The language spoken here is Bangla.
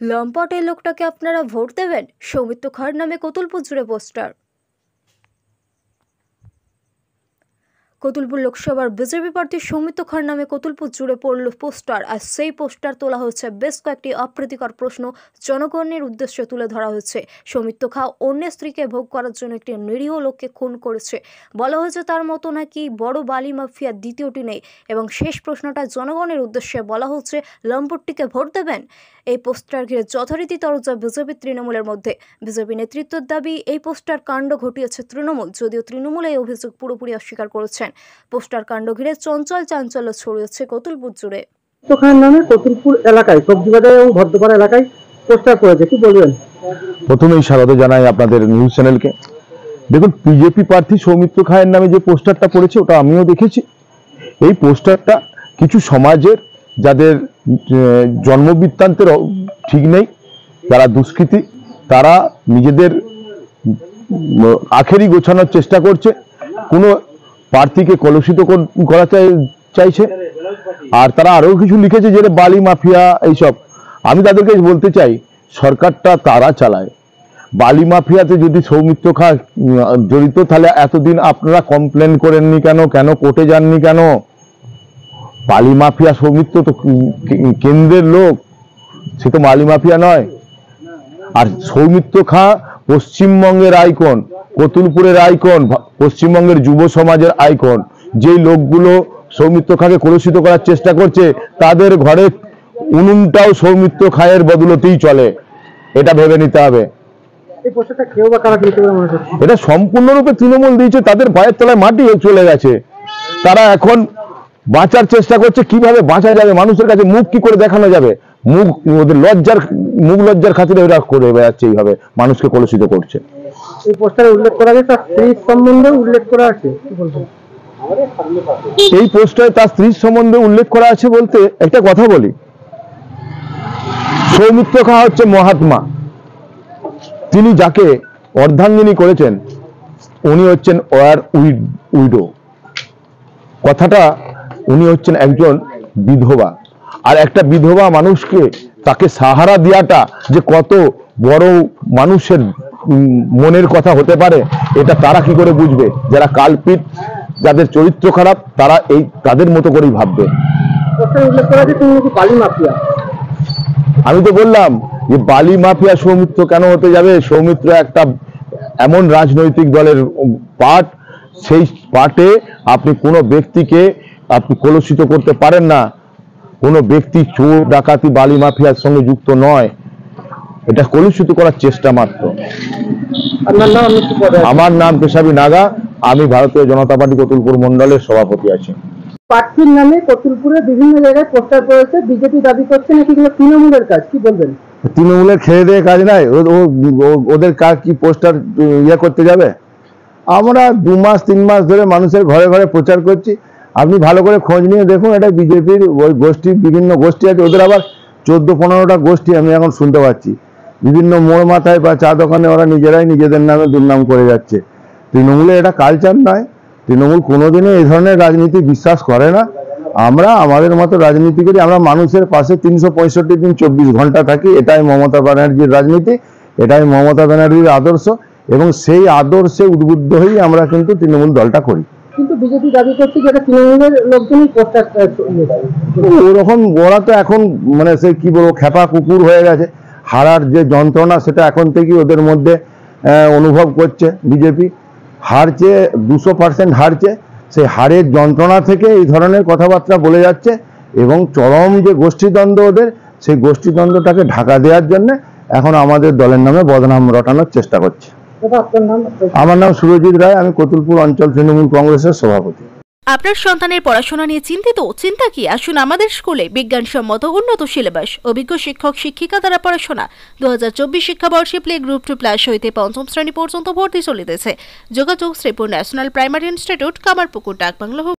লম্পট এই লোকটাকে আপনারা ভোট দেবেন? সৌমিত্র খাঁর নামে কতুলপুর জুড়ে পোস্টার। কতুলপুর লোকসভার বিজেপি প্রার্থী সৌমিত্র খাঁর নামে কতুলপুর জুড়ে পড়ল পোস্টার। আর সেই পোস্টার তোলা হচ্ছে বেশ কয়েকটি অপ্রীতিকর প্রশ্ন জনগণের উদ্দেশ্যে তুলে ধরা হয়েছে। সৌমিত্র খাঁ অন্যের স্ত্রীকে ভোগ করার জন্য একটি নিরীহ লোককে খুন করেছে। বলা হয়েছে তার মতো নাকি বড় বালি মাফিয়া দ্বিতীয়টি নেই। এবং শেষ প্রশ্নটা জনগণের উদ্দেশ্যে বলা হচ্ছে, লম্পটটিকে ভোট দেবেন? এই পোস্টার ঘিরে যথারীতি তরজা বিজেপি তৃণমূলের মধ্যে। বিজেপি নেতৃত্বের দাবি, এই পোস্টার কাণ্ড ঘটিয়েছে তৃণমূল, যদিও তৃণমূল এই অভিযোগ পুরোপুরি অস্বীকার করেছেন। পোস্টার কাণ্ড ঘিরে চঞ্চল চাঞ্চল্য ছড়িয়েছে কতুলপুর জুড়ে। খান নামে কতুলপুর এলাকায় সবজি বাজার এবং ভদ্রপাড়া এলাকায় পোস্টার করেছে, কি বলবেন? প্রথমেই স্বাগত জানাই আপনাদের নিউজ চ্যানেলকে। দেখুন, বিজেপি প্রার্থী সৌমিত্র খাঁয়ের নামে যে পোস্টারটা পড়েছে ওটা আমিও দেখেছি। এই পোস্টারটা কিছু সমাজের যাদের জন্মবৃত্তান্তের ঠিক নেই, যারা দুষ্কৃতী, তারা নিজেদের আখেরি গোছানোর চেষ্টা করছে, কোনো প্রার্থীকে কলুষিত করা চাইছে। আর তারা আরো কিছু লিখেছে যে বালি মাফিয়া এইসব। আমি তাদেরকে বলতে চাই, সরকারটা তারা চালায়। বালি মাফিয়াতে যদি সৌমিত্র খাঁ জড়িত, তাহলে এতদিন আপনারা কমপ্লেন করেননি কেন? কেন কোর্টে যাননি কেন? বালি মাফিয়া সৌমিত্র তো কেন্দ্রের লোক, সে তো বালি মাফিয়া নয়। আর সৌমিত্র খাঁ পশ্চিমবঙ্গের আইকন, কতুলপুরের আইকন, পশ্চিমবঙ্গের যুব সমাজের আইকন। যে লোকগুলো সৌমিত্র খাঁকে কলুষিত করার চেষ্টা করছে, তাদের ঘরে উনুনটাও সৌমিত্র খাঁয়ের বদলতেই চলে, এটা ভেবে নিতে হবে। এটা সম্পূর্ণরূপে তৃণমূল দিয়েছে, তাদের পায়ের তলায় মাটি চলে গেছে। তারা এখন বাঁচার চেষ্টা করছে, কিভাবে বাঁচা যাবে, মানুষের কাছে মুখ কি করে দেখানো যাবে। ওদের লজ্জার খাতিরে ওরা করে বেড়াচ্ছে, এইভাবে মানুষকে কলুষিত করছে। এই পোস্টারে উল্লেখ করা আছে তার স্ত্রীর সম্বন্ধে উল্লেখ করা আছে, কি বলবেন? এই পোস্টারে তার স্ত্রীর সম্বন্ধে উল্লেখ করা আছে বলতে একটা কথা বলি, সৌমিত্র খাঁ হচ্ছে মহাত্মা। তিনি যাকে অর্ধাঙ্গিনী করেছেন উনি হচ্ছেন ওয়ার উইডো। কথাটা, উনি হচ্ছেন একজন বিধবা। আর একটা বিধবা মানুষকে তাকে সাহারা দেওয়াটা যে কত বড় মানুষের মনের কথা হতে পারে, এটা তারা কি করে বুঝবে? যারা কালপিট, যাদের চরিত্র খারাপ, তারা এই তাদের মতো করেই ভাববে। আমি তো বললাম যে বালি মাফিয়া সৌমিত্র কেন হতে যাবে? সৌমিত্র একটা এমন রাজনৈতিক দলের পার্ট, সেই পার্টে আপনি কোনো ব্যক্তিকে আপনি কলুষিত করতে পারেন না। কোনো ব্যক্তি চোর ডাকাতি বালি মাফিয়ার সঙ্গে যুক্ত নয়, এটা কলুষিত করার চেষ্টা মাত্র। আমার নাম পেশাবি নাগা, আমি ভারতীয় জনতা পার্টি কতুলপুর মন্ডলের সভাপতি আছি। প্রার্থীর নামে কতুলপুরে বিভিন্ন জায়গায় পোস্টার করেছে, বিজেপি দাবি করছে নাকি তৃণমূলের কাজ, কি বলবেন? তৃণমূলের খেয়ে দিয়ে কাজ নাই, ওদের কাজ কি পোস্টার ইয়ে করতে যাবে? আমরা 2 মাস 3 মাস ধরে মানুষের ঘরে ঘরে প্রচার করছি। আপনি ভালো করে খোঁজ নিয়ে দেখুন, এটা বিজেপির ওই গোষ্ঠী, বিভিন্ন গোষ্ঠী আছে, ওদের আবার 14-15টা গোষ্ঠী আমি এখন শুনতে পাচ্ছি। বিভিন্ন মোড় মাথায় বা চা দোকানে ওরা নিজেরাই নিজেদের নামে দুর্নাম করে যাচ্ছে। তৃণমূলে এটা কালচার নয়। তৃণমূল কোনোদিনও এই ধরনের রাজনীতি বিশ্বাস করে না। আমরা আমাদের মতো রাজনীতি করি, আমরা মানুষের পাশে 365 দিন 24 ঘন্টা থাকি। এটাই মমতা ব্যানার্জির রাজনীতি, এটাই মমতা ব্যানার্জির আদর্শ, এবং সেই আদর্শে উদ্বুদ্ধ হয়েই আমরা কিন্তু তৃণমূল দলটা করি। কিন্তু বিজেপি দাবি করছে যে এটা তৃণমূলের লোকজনই পোস্টার, ওরকম ওরা তো এখন মানে সে কি বলবো, খেপা কুকুর হয়ে গেছে। হারার যে যন্ত্রণা সেটা এখন থেকেই ওদের মধ্যে অনুভব করছে। বিজেপি হারছে, 200% হারছে। সেই হারের যন্ত্রণা থেকে এই ধরনের কথাবার্তা বলে যাচ্ছে, এবং চরম যে গোষ্ঠীদ্বন্দ্ব ওদের, সেই গোষ্ঠীদ্বন্দ্বটাকে ঢাকা দেওয়ার জন্য এখন আমাদের দলের নামে বদনাম রটানোর চেষ্টা করছে। আমার নাম সুরজিৎ রায়, আমি কতুলপুর অঞ্চল তৃণমূল কংগ্রেসের সভাপতি। আপনার সন্তানের পড়াশোনা নিয়ে চিন্তিত? চিন্তা কি, আসুন আমাদের স্কুলে। বিজ্ঞানসম্মত উন্নত সিলেবাস, অভিজ্ঞ শিক্ষক শিক্ষিকা দ্বারা পড়াশোনা। 2024 শিক্ষাবর্ষে প্লে গ্রুপ 2+ হইতে 5ম শ্রেণী পর্যন্ত ভর্তি চলিতেছে। যোগাযোগ Sripur national primary institute, Kamarpukur, ডাকবাংলো।